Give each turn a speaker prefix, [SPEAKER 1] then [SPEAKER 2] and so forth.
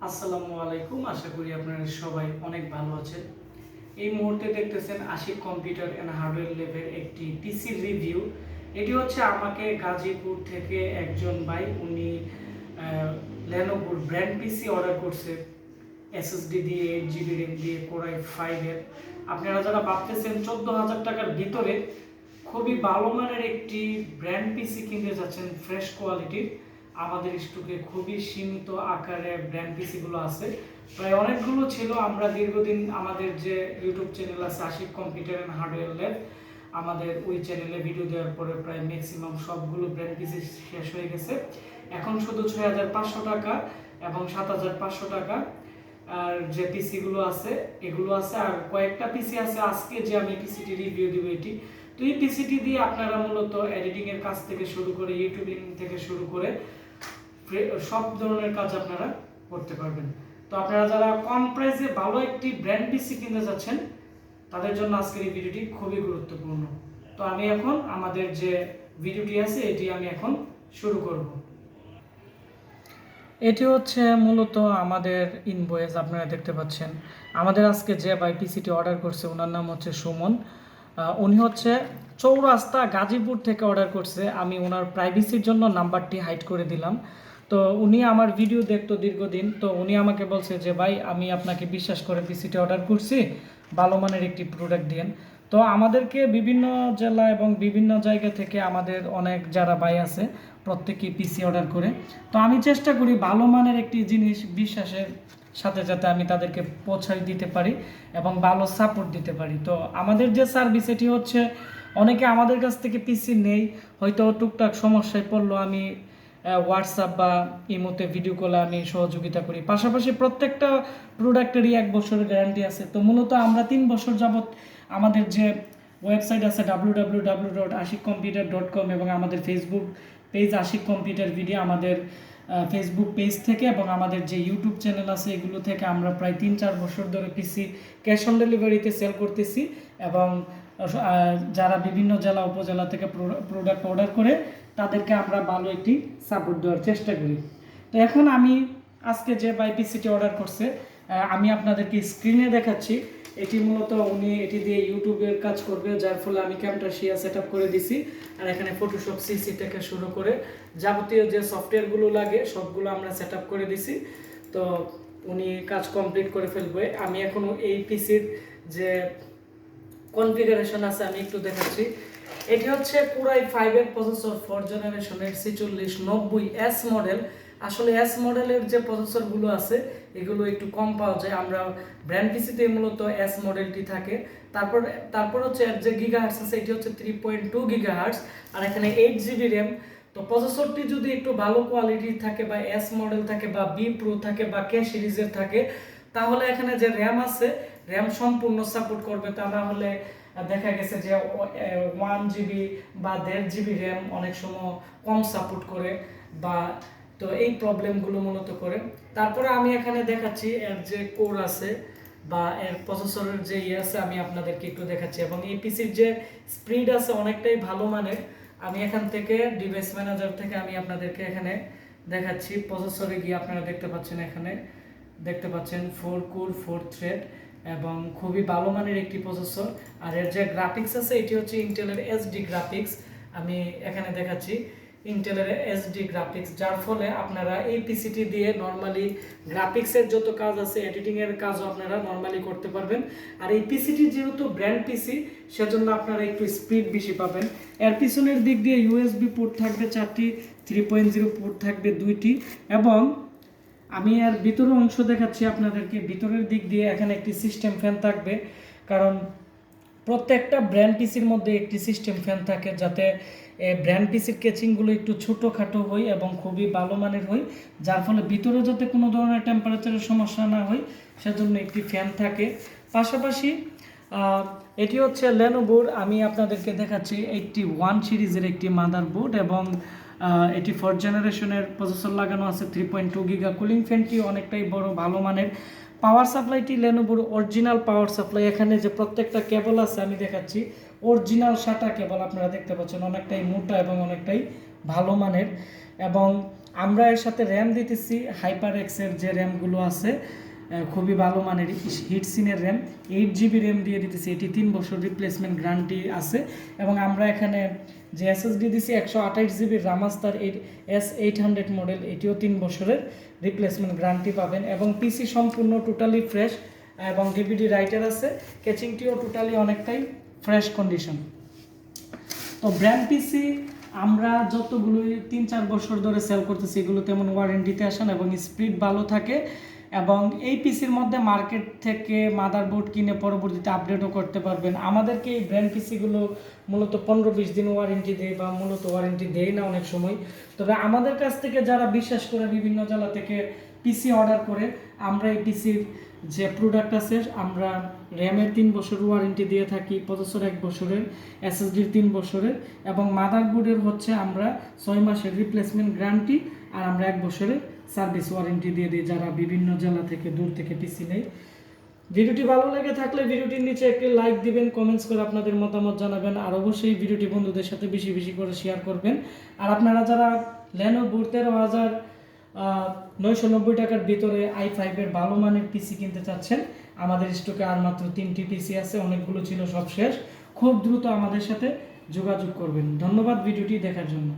[SPEAKER 1] আসসালামু আলাইকুম, আশা করি আপনারা সবাই অনেক ভালো আছেন। এই মুহূর্তে দেখতেছেন আশিক কম্পিউটার অ্যান্ড হার্ডওয়্যার ল্যাবের একটি পিসি রিভিউ। এটি হচ্ছে আমাকে গাজীপুর থেকে একজন ভাই, উনি লেনোভোর ব্র্যান্ড পিসি অর্ডার করছে SSD দিয়ে 8GB র্যাম দিয়ে Core i5 এর। আপনারা যারা ভাবতেছেন 14,000 টাকার ভিতরে খুবই ভালো মানের একটি ব্র্যান্ড পিসি কিনতে যাচ্ছেন ফ্রেশ কোয়ালিটির, আমাদের স্টকে খুবই সীমিত আকারে ব্র্যান্ড পিসিগুলো আছে। প্রায় অনেকগুলো ছিল। আমরা দীর্ঘদিন আমাদের যে ইউটিউব চ্যানেল আছে Ashiq computer and hardware lab, আমাদের ওই চ্যানেলে ভিডিও দেওয়ার পরে প্রায় ম্যাক্সিমাম সবগুলো ব্র্যান্ড পিসি শেষ হয়ে গেছে। এখন শুধু 6,500 টাকা এবং 7,500 টাকা আর যে পিসিগুলো আছে এগুলো আছে, আর কয়েকটা পিসি আছে আজকে যে আমি পিসিটি রিভিউ দিব এটি। তো এই পিসিটি দিয়ে আপনারা মূলত এডিটিং এর কাজ থেকে শুরু করে ইউটিউবিং থেকে শুরু করে সব ধরনের কাজ আপনারা করতে পারবেন। তো আপনারা যারা কম প্রাইসে ভালো একটি ব্র্যান্ড পিসি কিনতে যাচ্ছেন তাদের জন্য আজকের এই ভিডিওটি খুবই গুরুত্বপূর্ণ। তো আমি এখন আমাদের যে ভিডিওটি আছে এটি আমি এখন শুরু করব। এটি হচ্ছে মূলত আমাদের ইনভয়েস, আপনারা দেখতে পাচ্ছেন। আমাদের আজকে যে ভাই পিসিটি অর্ডার করছে ওনার নাম হচ্ছে সুমন। উনি হচ্ছে চৌরাস্তা গাজীপুর থেকে অর্ডার করছে। আমি ওনার প্রাইভেসির জন্য নাম্বারটি হাইড করে দিলাম। তো উনি আমার ভিডিও দেখতো দীর্ঘদিন, তো উনি আমাকে বলছে যে ভাই আমি আপনাকে বিশ্বাস করে পিসিটি অর্ডার করছি, ভালো মানের একটি প্রোডাক্ট দিন। তো আমাদেরকে বিভিন্ন জেলা এবং বিভিন্ন জায়গা থেকে আমাদের অনেক যারা ভাই আছে প্রত্যেকেই পিসি অর্ডার করে। তো আমি চেষ্টা করি ভালো মানের একটি জিনিস বিশ্বাসের সাথে যাতে আমি তাদেরকে পৌঁছায় দিতে পারি এবং ভালো সাপোর্ট দিতে পারি। তো আমাদের যে সার্ভিস এটি হচ্ছে, অনেকে আমাদের কাছ থেকে পিসি নেই, হয়তো টুকটাক সমস্যায় পড়লো, আমি হোয়াটসঅ্যাপ বা ইমোতে ভিডিও কলে আমি সহযোগিতা করি। পাশাপাশি প্রত্যেকটা প্রোডাক্টেরই 1 বছরের গ্যারান্টি আছে। তো মূলত আমরা 3 বছর যাবত আমাদের যে ওয়েবসাইট আছে www.ashikcomputer.com এবং আমাদের Facebook page Ashiq computer video, আমাদের ফেসবুক পেজ থেকে এবং আমাদের যে ইউটিউব চ্যানেল আছে এগুলো থেকে আমরা প্রায় 3-4 বছর ধরে পিসি ক্যাশ অন ডেলিভারিতে সেল করতেছি এবং যারা বিভিন্ন জেলা উপজেলা থেকে প্রোডাক্ট অর্ডার করে তাদেরকে আমরা ভালো একটি সাপোর্ট দেওয়ার চেষ্টা করি। তো এখন আমি আজকে যে ভাই পিসিটি অর্ডার করছে আমি আপনাদেরকে স্ক্রিনে দেখাচ্ছি। এটি মূলত উনি এটি দিয়ে ইউটিউবের কাজ করবে, যার ফলে আমি ক্যামটাশিয়া সেট আপ করে দিছি। আর এখানে ফটোশপ সিসি থেকে শুরু করে যাবতীয় যে সফটওয়্যারগুলো লাগে সবগুলো আমরা সেট আপ করে দিছি। তো উনি কাজ কমপ্লিট করে ফেলবে। আমি এখন এই পিসির যে কনফিগারেশন আছে আমি একটু দেখাচ্ছি। এটি হচ্ছে Core i5 এর প্রসেসর 4th জেনারেশনের 4690S মডেল। আসলে S মডেলের যে প্রসেসরগুলো আছে এগুলো একটু কম পাওয়া যায়, আমরা ব্র্যান্ড পিসিতে মূলত S মডেলটি থাকে। তারপর হচ্ছে এর যে গিগাহার্টস আছে এটি হচ্ছে 3.2 গিগাহার্টস আর এখানে 8GB র্যাম। তো প্রসেসরটি যদি একটু ভালো কোয়ালিটির থাকে বা S মডেল থাকে বা B Pro থাকে বা K সিরিজের থাকে তাহলে এখানে যে র্যাম আছে র্যাম সম্পূর্ণ সাপোর্ট করবে। তা না হলে দেখা গেছে যে 1GB বা 1.5GB র্যাম অনেক সময় কম সাপোর্ট করে বা, তো এই প্রবলেমগুলো মূলত করে। তারপরে আমি এখানে দেখাচ্ছি এর যে কোর আছে বা এর প্রসেসরের যে আছে আমি আপনাদেরকে একটু দেখাচ্ছি এবং এই পিসির যে স্পিড আছে অনেকটাই ভালো মানের। আমি এখান থেকে ডিভাইস ম্যানেজার থেকে আমি আপনাদেরকে এখানে দেখাচ্ছি। প্রসেসরে গিয়ে আপনারা দেখতে পাচ্ছেন, এখানে দেখতে পাচ্ছেন 4 কোর 4 থ্রেড এবং খুবই ভালো মানের একটি প্রসেসর। আর এর যে গ্রাফিক্স আছে এটি হচ্ছে ইন্টেলের SD গ্রাফিক্স। আমি এখানে দেখাচ্ছি ইন্টেলের SD গ্রাফিক্স, যার ফলে আপনারা এই পিসিটি দিয়ে নর্মালি গ্রাফিক্সের যত কাজ আছে এডিটিংয়ের কাজও আপনারা নর্মালি করতে পারবেন। আর এই পিসিটি যেহেতু ব্র্যান্ড পিসি সেজন্য আপনারা একটু স্পিড বেশি পাবেন। এর পিছনের দিক দিয়ে USB পোর্ট থাকবে 4টি, 3.0 পোর্ট থাকবে 2টি এবং আমি এর ভিতরের অংশ দেখাচ্ছি আপনাদেরকে। ভিতরের দিক দিয়ে এখানে একটি সিস্টেম ফ্যান থাকবে, কারণ প্রত্যেকটা ব্র্যান্ড পিসির মধ্যে একটি সিস্টেম ফ্যান থাকে যাতে ব্র্যান্ড পিসির কেচিংগুলো একটু ছোটোখাটো হয় এবং খুবই ভালো মানের হয়, যার ফলে ভিতরে যাতে কোনো ধরনের টেম্পারেচারের সমস্যা না হয় সেজন্য একটি ফ্যান থাকে। পাশাপাশি এটি হচ্ছে লেনোভোর, আমি আপনাদেরকে দেখাচ্ছি 81 সিরিজের একটি মাদারবোর্ড এবং এটি 4th জেনারেশনের প্রসেসর লাগানো আছে। 3.2 গিগা কুলিং ফ্যানটি অনেকটাই বড় ভালো মানের। পাওয়ার সাপ্লাইটি লেনোভোর অরিজিনাল পাওয়ার সাপ্লাই। এখানে যে প্রত্যেকটা কেবল আছে আমি দেখাচ্ছি অরিজিনাল SATA কেবল, আপনারা দেখতে পাচ্ছেন অনেকটাই মোটা এবং অনেকটাই ভালো মানের। এবং আমরা এর সাথে র্যাম দিতেছি হাইপার এক্সের যে র্যামগুলো আছে, খুবই ভালো মানের হিটসিনের র্যাম, 8GB র্যাম দিয়ে দিতেছি। এটি 3 বছর রিপ্লেসমেন্ট গ্যারান্টি আছে। এবং আমরা এখানে যে SSD দিছি 128GB রামাস্টার S800 মডেল, এটিও 3 বছরের রিপ্লেসমেন্ট গ্যারান্টি পাবেন। এবং পিসি সম্পূর্ণ টোটালি ফ্রেশ, এবং DVD রাইটার আছে, ক্যাচিংটিও টোটালি অনেকটাই ফ্রেশ কন্ডিশন। তো ব্র্যান্ড পিসি আমরা যতগুলোই 3-4 বছর ধরে সেল করতেছি, এগুলো তেমন ওয়ারেন্টিতে আসেন এবং স্পিড ভালো থাকে। এবং এই পিসির মধ্যে মার্কেট থেকে মাদারবোর্ড কিনে পরবর্তীতে আপডেটও করতে পারবেন। আমাদেরকে এই ব্র্যান্ড পিসিগুলো মূলত 15-20 দিন ওয়ারেন্টি দেয়, বা মূলত ওয়ারেন্টি দেয় না অনেক সময়। তবে আমাদের কাছ থেকে যারা বিশ্বাস করে বিভিন্ন জেলা থেকে পিসি অর্ডার করে, আমরা এই পিসির যে প্রোডাক্ট আছে, আমরা র্যামের 3 বছর ওয়ারেন্টি দিয়ে থাকি, প্রসেসর 1 বছরের, SSDর 3 বছরের, এবং মাদারবোর্ডের হচ্ছে আমরা 6 মাসের রিপ্লেসমেন্ট গ্যারান্টি, আর আমরা 1 বছরের সার্ভিস ওয়ারেন্টি দিয়ে দিই যারা বিভিন্ন জেলা থেকে দূর থেকে পিসি নেয়। ভিডিওটি ভালো লেগে থাকলে ভিডিওটির নিচে একটি লাইক দিবেন, কমেন্টস করে আপনাদের মতামত জানাবেন, আর অবশ্যই ভিডিওটি বন্ধুদের সাথে বেশি বেশি করে শেয়ার করবেন। আর আপনারা যারা Lenovo 13,990 টাকার ভিতরে i5 এর ভালো মানের পিসি কিনতে চাচ্ছেন, আমাদের স্টকে আর মাত্র 3টি পিসি আছে, অনেকগুলো ছিল সব শেষ। খুব দ্রুত আমাদের সাথে যোগাযোগ করবেন। ধন্যবাদ ভিডিওটি দেখার জন্য।